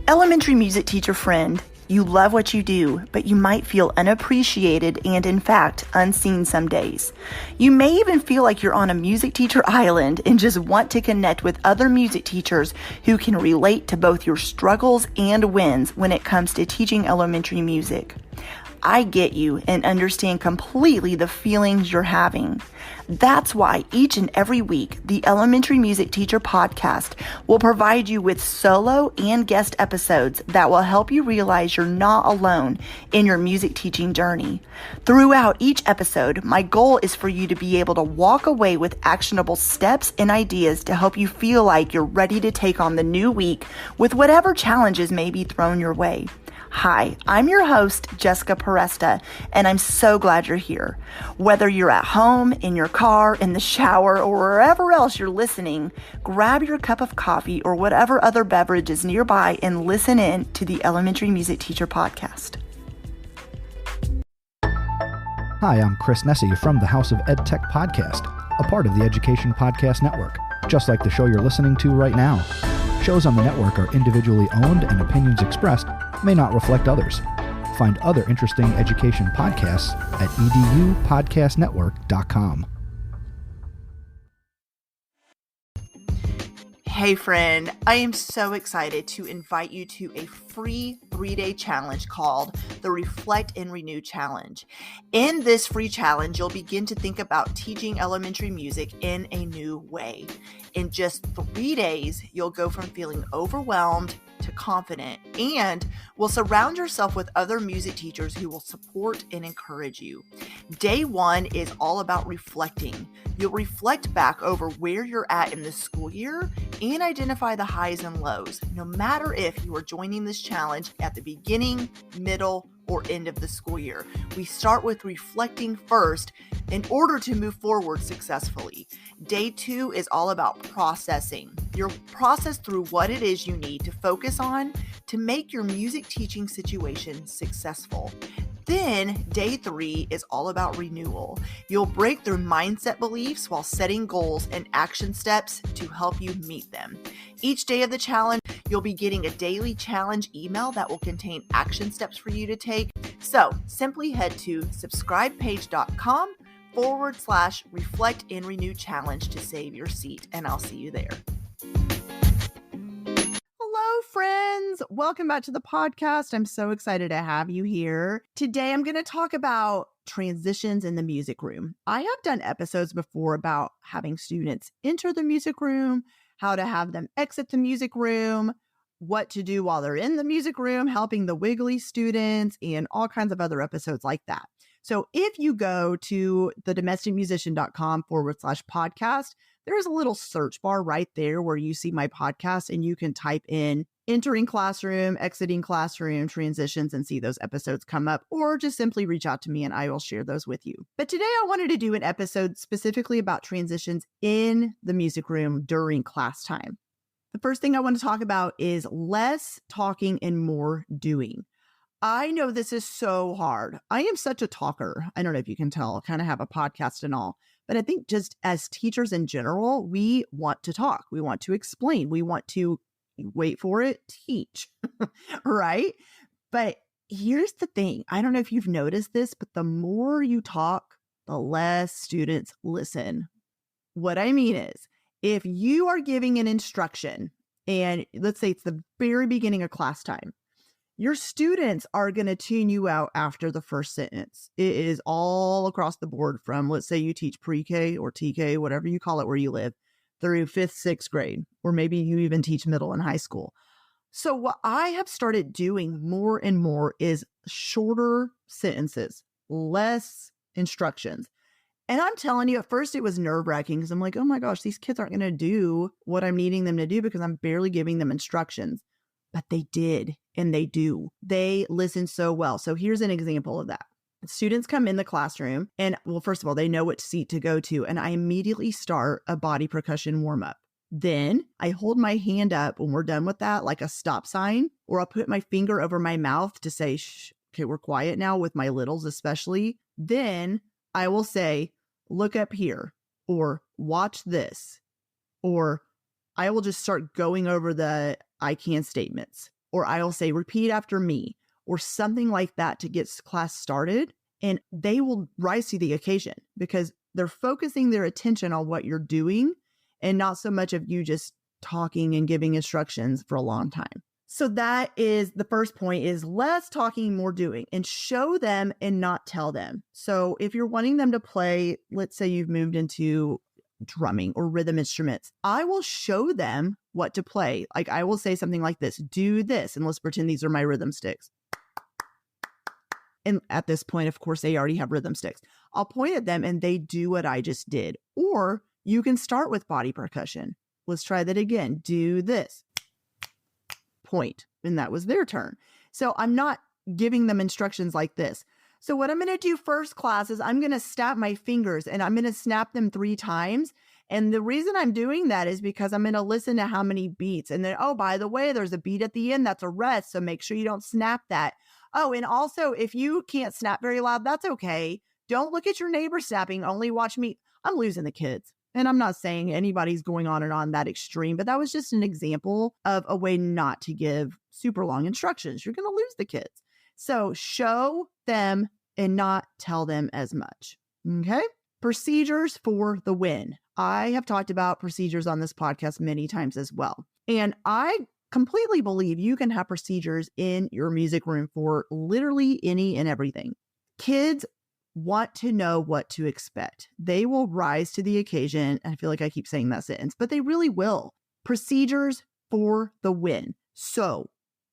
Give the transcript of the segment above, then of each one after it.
Elementary music teacher friend, you love what you do, but you might feel unappreciated and, in fact, unseen some days. You may even feel like you're on a music teacher island and just want to connect with other music teachers who can relate to both your struggles and wins when it comes to teaching elementary music. I get you and understand completely the feelings you're having. That's why each and every week, the Elementary Music Teacher Podcast will provide you with solo and guest episodes that will help you realize you're not alone in your music teaching journey. Throughout each episode, my goal is for you to be able to walk away with actionable steps and ideas to help you feel like you're ready to take on the new week with whatever challenges may be thrown your way. Hi, I'm your host, Jessica Peresta, and I'm so glad you're here. Whether you're at home, in your car, in the shower, or wherever else you're listening, grab your cup of coffee or whatever other beverage is nearby and listen in to the Elementary Music Teacher Podcast. Hi, I'm Chris Nessie from the House of Ed Tech Podcast, a part of the Education Podcast Network, just like the show you're listening to right now. Shows on the network are individually owned and opinions expressed may not reflect others. Find other interesting education podcasts at edupodcastnetwork.com. Hey friend, I am so excited to invite you to a free 3-day challenge called the Reflect and Renew Challenge. In this free challenge, you'll begin to think about teaching elementary music in a new way. In just 3 days, you'll go from feeling overwhelmed to confident, and will surround yourself with other music teachers who will support and encourage you. Day 1 is all about reflecting. You'll reflect back over where you're at in the school year and identify the highs and lows, no matter if you are joining this challenge at the beginning, middle, or end of the school year. We start with reflecting first in order to move forward successfully. Day 2 is all about processing. You'll process through what it is you need to focus on to make your music teaching situation successful. Then day 3 is all about renewal. You'll break through mindset beliefs while setting goals and action steps to help you meet them. Each day of the challenge, you'll be getting a daily challenge email that will contain action steps for you to take. So simply head to subscribepage.com/reflect and renew challenge to save your seat, and I'll see you there. Hello, friends. Welcome back to the podcast. I'm so excited to have you here. Today, I'm going to talk about transitions in the music room. I have done episodes before about having students enter the music room, how to have them exit the music room, what to do while they're in the music room, helping the wiggly students, and all kinds of other episodes like that. So if you go to thedomesticmusician.com/podcast, there's a little search bar right there where you see my podcast, and you can type in entering classroom, exiting classroom, transitions, and see those episodes come up, or just simply reach out to me and I will share those with you. But today I wanted to do an episode specifically about transitions in the music room during class time. The first thing I want to talk about is less talking and more doing. I know this is so hard. I am such a talker. I don't know if you can tell, I kind of have a podcast and all. But I think just as teachers in general, we want to talk. We want to explain. We want to, wait for it, teach, right? But here's the thing. I don't know if you've noticed this, but the more you talk, the less students listen. What I mean is, if you are giving an instruction, and let's say it's the very beginning of class time, your students are going to tune you out after the first sentence. It is all across the board from, let's say you teach pre-K or TK, whatever you call it where you live, through 5th, 6th grade, or maybe you even teach middle and high school. So what I have started doing more and more is shorter sentences, less instructions. And I'm telling you, at first it was nerve-wracking because I'm like, oh my gosh, these kids aren't going to do what I'm needing them to do because I'm barely giving them instructions. But they did, and they do. They listen so well. So here's an example of that. Students come in the classroom and, well, first of all, they know which seat to go to. And I immediately start a body percussion warm-up. Then I hold my hand up when we're done with that, like a stop sign, or I'll put my finger over my mouth to say, shh, okay, we're quiet now, with my littles especially. Then I will say, look up here, or watch this, or I will just start going over the I can statements. or I'll say, repeat after me, or something like that to get class started. And they will rise to the occasion because they're focusing their attention on what you're doing and not so much of you just talking and giving instructions for a long time. So that is the first point, is less talking, more doing, and show them and not tell them. So if you're wanting them to play, let's say you've moved into drumming or rhythm instruments, I will show them what to play. Like I will say something like this, do this, and let's pretend these are my rhythm sticks. And at this point, of course, they already have rhythm sticks. I'll point at them and they do what I just did. Or you can start with body percussion. Let's try that again. Do this. Point. And that was their turn. So I'm not giving them instructions like this. So what I'm going to do first, class, is I'm going to snap my fingers and I'm going to snap them 3 times. And the reason I'm doing that is because I'm going to listen to how many beats. And then, oh, by the way, there's a beat at the end. That's a rest. So make sure you don't snap that. Oh, and also, if you can't snap very loud, that's okay. Don't look at your neighbor snapping. Only watch me. I'm losing the kids. And I'm not saying anybody's going on and on that extreme, but that was just an example of a way not to give super long instructions. You're going to lose the kids. So show them and not tell them as much. Okay? Procedures for the win. I have talked about procedures on this podcast many times as well. And I completely believe you can have procedures in your music room for literally any and everything. Kids want to know what to expect. They will rise to the occasion. I feel like I keep saying that sentence, but they really will. Procedures for the win. So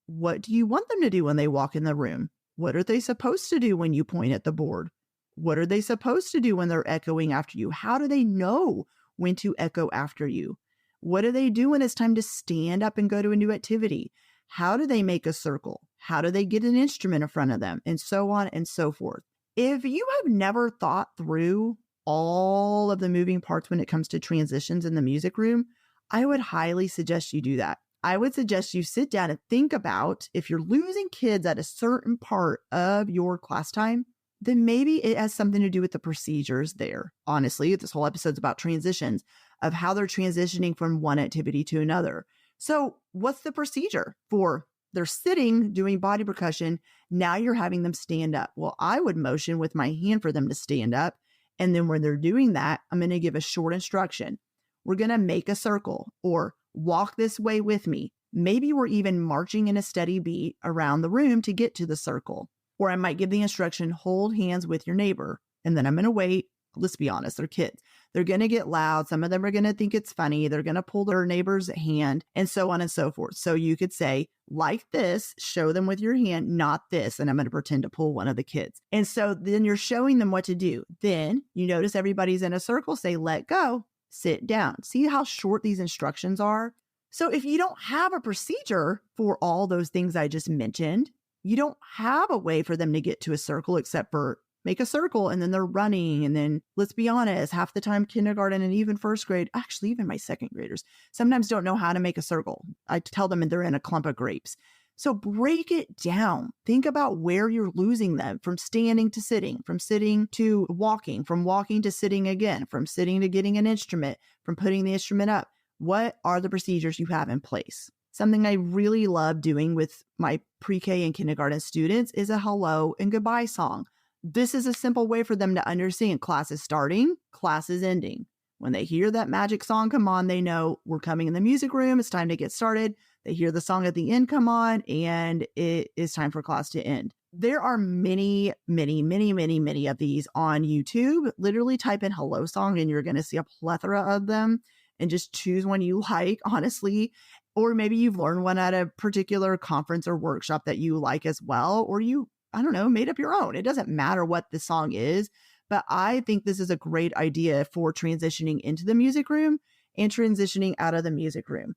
what do you want them to do when they walk in the room? What are they supposed to do when you point at the board? What are they supposed to do when they're echoing after you? How do they know when to echo after you? What do they do when it's time to stand up and go to a new activity? How do they make a circle? How do they get an instrument in front of them? And so on and so forth. If you have never thought through all of the moving parts when it comes to transitions in the music room, I would highly suggest you do that. I would suggest you sit down and think about, if you're losing kids at a certain part of your class time, then maybe it has something to do with the procedures there. Honestly, this whole episode's about transitions, of how they're transitioning from one activity to another. So what's the procedure for? They're sitting doing body percussion. Now you're having them stand up. Well, I would motion with my hand for them to stand up. And then when they're doing that, I'm going to give a short instruction. We're going to make a circle or walk this way with me. Maybe we're even marching in a steady beat around the room to get to the circle. Or I might give the instruction, hold hands with your neighbor. And then I'm going to wait. Let's be honest, they're kids. They're going to get loud. Some of them are going to think it's funny. They're going to pull their neighbor's hand and so on and so forth. So you could say, like this, show them with your hand, not this. And I'm going to pretend to pull one of the kids. And so then you're showing them what to do. Then you notice everybody's in a circle, say, let go, sit down. See how short these instructions are? So if you don't have a procedure for all those things I just mentioned, you don't have a way for them to get to a circle except for make a circle and then they're running. And then let's be honest, half the time kindergarten and even first grade, actually even my second graders, sometimes don't know how to make a circle. I tell them and they're in a clump of grapes. So break it down. Think about where you're losing them, from standing to sitting, from sitting to walking, from walking to sitting again, from sitting to getting an instrument, from putting the instrument up. What are the procedures you have in place? Something I really love doing with my pre-K and kindergarten students is a hello and goodbye song. This is a simple way for them to understand class is starting, class is ending. When they hear that magic song come on, they know we're coming in the music room. It's time to get started. They hear the song at the end come on, and it is time for class to end. There are many, many, many, many, many of these on YouTube. Literally type in hello song and you're going to see a plethora of them, and just choose one you like, honestly. Or maybe you've learned one at a particular conference or workshop that you like as well, or you, I don't know, made up your own. It doesn't matter what the song is, but I think this is a great idea for transitioning into the music room and transitioning out of the music room.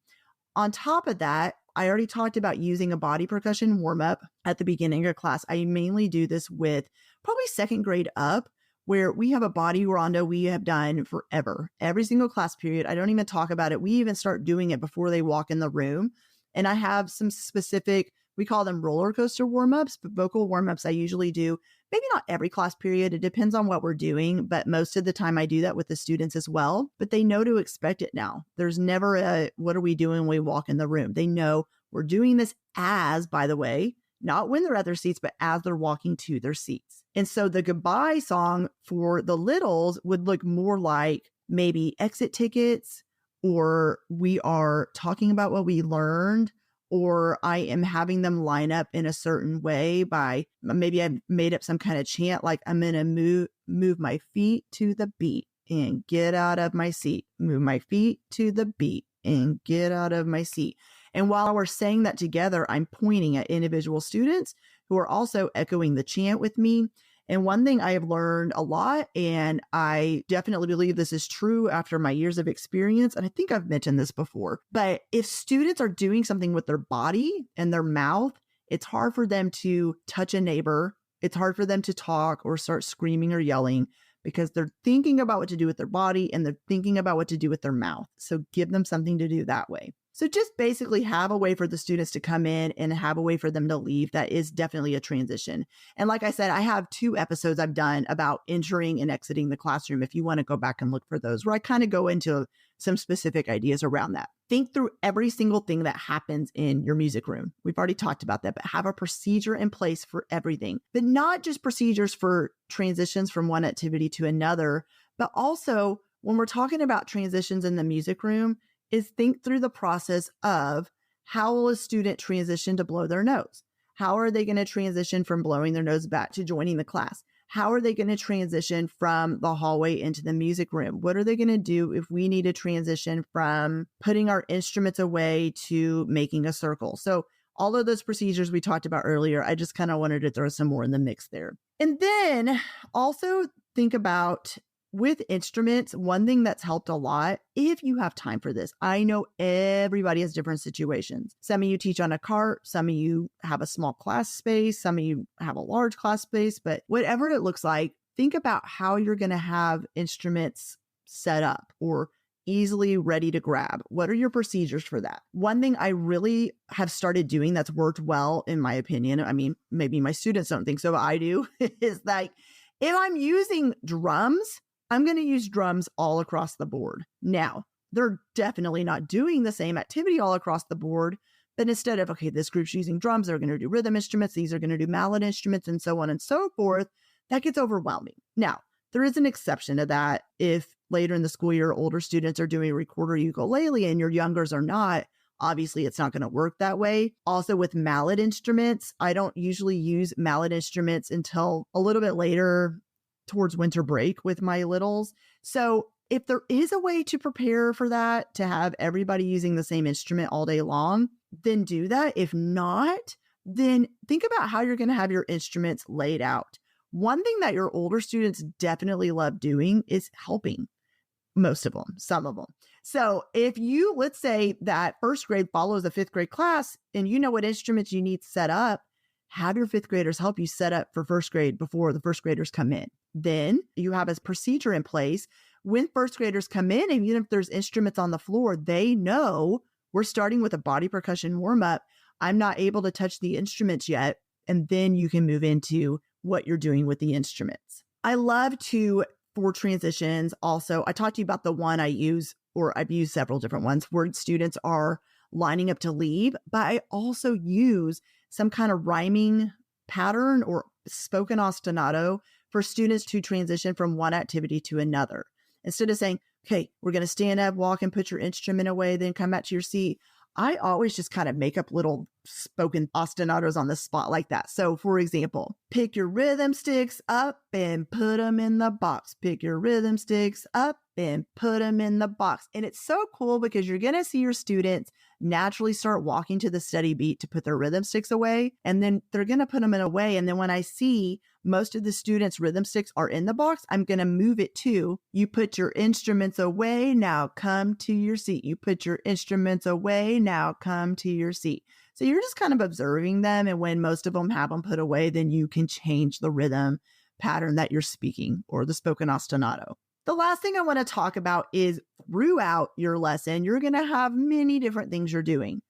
On top of that, I already talked about using a body percussion warm-up at the beginning of class. I mainly do this with probably second grade up, where we have a body rondo we have done forever. Every single class period. I don't even talk about it. We even start doing it before they walk in the room. And I have some specific, We call them roller coaster warm-ups, but vocal warm-ups I usually do, maybe not every class period. It depends on what we're doing, but most of the time I do that with the students as well. But they know to expect it now. There's never a, what are we doing when we walk in the room? They know we're doing this as, by the way, not when they're at their seats, but as they're walking to their seats. And so the goodbye song for the littles would look more like maybe exit tickets, or we are talking about what we learned, or I am having them line up in a certain way by maybe I've made up some kind of chant, like I'm going to move my feet to the beat and get out of my seat, move my feet to the beat and get out of my seat. And while we're saying that together, I'm pointing at individual students who are also echoing the chant with me. And one thing I have learned a lot, and I definitely believe this is true after my years of experience, and I think I've mentioned this before, but if students are doing something with their body and their mouth, it's hard for them to touch a neighbor. It's hard for them to talk or start screaming or yelling because they're thinking about what to do with their body and they're thinking about what to do with their mouth. So give them something to do that way. So just basically have a way for the students to come in and have a way for them to leave. That is definitely a transition. And like I said, I have 2 episodes I've done about entering and exiting the classroom. If you want to go back and look for those, where I kind of go into some specific ideas around that. Think through every single thing that happens in your music room. We've already talked about that, but have a procedure in place for everything, but not just procedures for transitions from one activity to another, but also when we're talking about transitions in the music room, is think through the process of how will a student transition to blow their nose? How are they going to transition from blowing their nose back to joining the class? How are they going to transition from the hallway into the music room? What are they going to do if we need to transition from putting our instruments away to making a circle? So all of those procedures we talked about earlier, I just kind of wanted to throw some more in the mix there. And then also think about with instruments, one thing that's helped a lot, if you have time for this, I know everybody has different situations. Some of you teach on a cart, some of you have a small class space, some of you have a large class space, but whatever it looks like, think about how you're going to have instruments set up or easily ready to grab. What are your procedures for that? One thing I really have started doing that's worked well, in my opinion, I mean, maybe my students don't think so, but I do, is like, if I'm using drums, I'm going to use drums all across the board. Now, they're definitely not doing the same activity all across the board, but instead of, okay, this group's using drums, they're going to do rhythm instruments, these are going to do mallet instruments, and so on and so forth, that gets overwhelming. Now, there is an exception to that. If later in the school year, older students are doing recorder ukulele and your youngers are not, obviously it's not going to work that way. Also with mallet instruments, I don't usually use mallet instruments until a little bit later towards winter break with my littles. So if there is a way to prepare for that, to have everybody using the same instrument all day long, then do that. If not, then think about how you're going to have your instruments laid out. One thing that your older students definitely love doing is helping. Most of them, some of them. So if you, let's say that first grade follows a fifth grade class and you know what instruments you need set up, have your fifth graders help you set up for first grade before the first graders come in. Then you have a procedure in place. When first graders come in, and even if there's instruments on the floor, they know we're starting with a body percussion warm-up. I'm not able to touch the instruments yet. And then you can move into what you're doing with the instruments. I love to, for transitions, also, I talked to you about the one I use, or I've used several different ones where students are lining up to leave, but I also use some kind of rhyming pattern or spoken ostinato for students to transition from one activity to another. Instead of saying, okay, we're going to stand up, walk, and put your instrument away, then come back to your seat, I always just kind of make up little spoken ostinatos on the spot like that. So for example, pick your rhythm sticks up and put them in the box. Pick your rhythm sticks up and put them in the box. And it's so cool because you're going to see your students naturally start walking to the steady beat to put their rhythm sticks away. And then they're going to put them in away. And then when I see most of the students' rhythm sticks are in the box, I'm going to move it to, you put your instruments away, now come to your seat. You put your instruments away, now come to your seat. So you're just kind of observing them. And when most of them have them put away, then you can change the rhythm pattern that you're speaking or the spoken ostinato. The last thing I want to talk about is throughout your lesson, you're going to have many different things you're doing.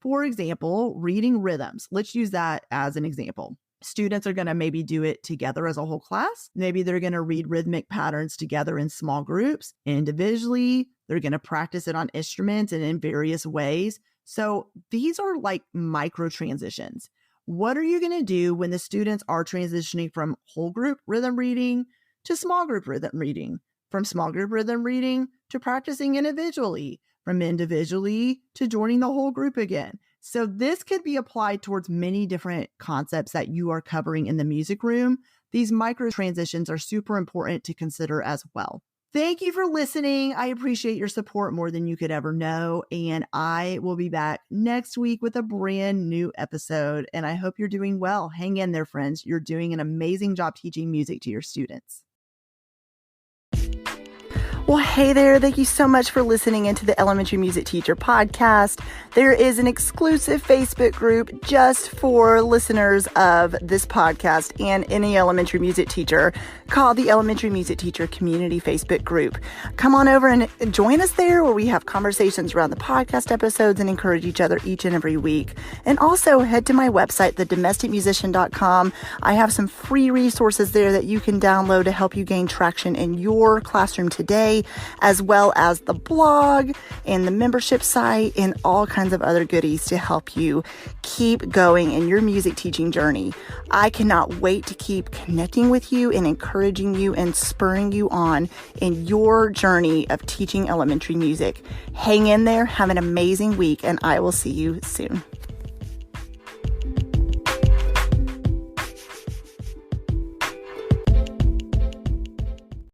For example, reading rhythms. Let's use that as an example. Students are going to maybe do it together as a whole class. Maybe they're going to read rhythmic patterns together in small groups. Individually, they're going to practice it on instruments and in various ways. So these are like micro transitions. What are you going to do when the students are transitioning from whole group rhythm reading to small group rhythm reading, from small group rhythm reading to practicing individually, from individually to joining the whole group again? So this could be applied towards many different concepts that you are covering in the music room. These micro transitions are super important to consider as well. Thank you for listening. I appreciate your support more than you could ever know. And I will be back next week with a brand new episode. And I hope you're doing well. Hang in there, friends. You're doing an amazing job teaching music to your students. Well, hey there. Thank you so much for listening into the Elementary Music Teacher podcast. There is an exclusive Facebook group just for listeners of this podcast and any elementary music teacher called the Elementary Music Teacher Community Facebook group. Come on over and join us there, where we have conversations around the podcast episodes and encourage each other each and every week. And also head to my website, thedomesticmusician.com. I have some free resources there that you can download to help you gain traction in your classroom today, as well as the blog and the membership site and all kinds of other goodies to help you keep going in your music teaching journey. I cannot wait to keep connecting with you and encouraging you and spurring you on in your journey of teaching elementary music. Hang in there, have an amazing week, and I will see you soon.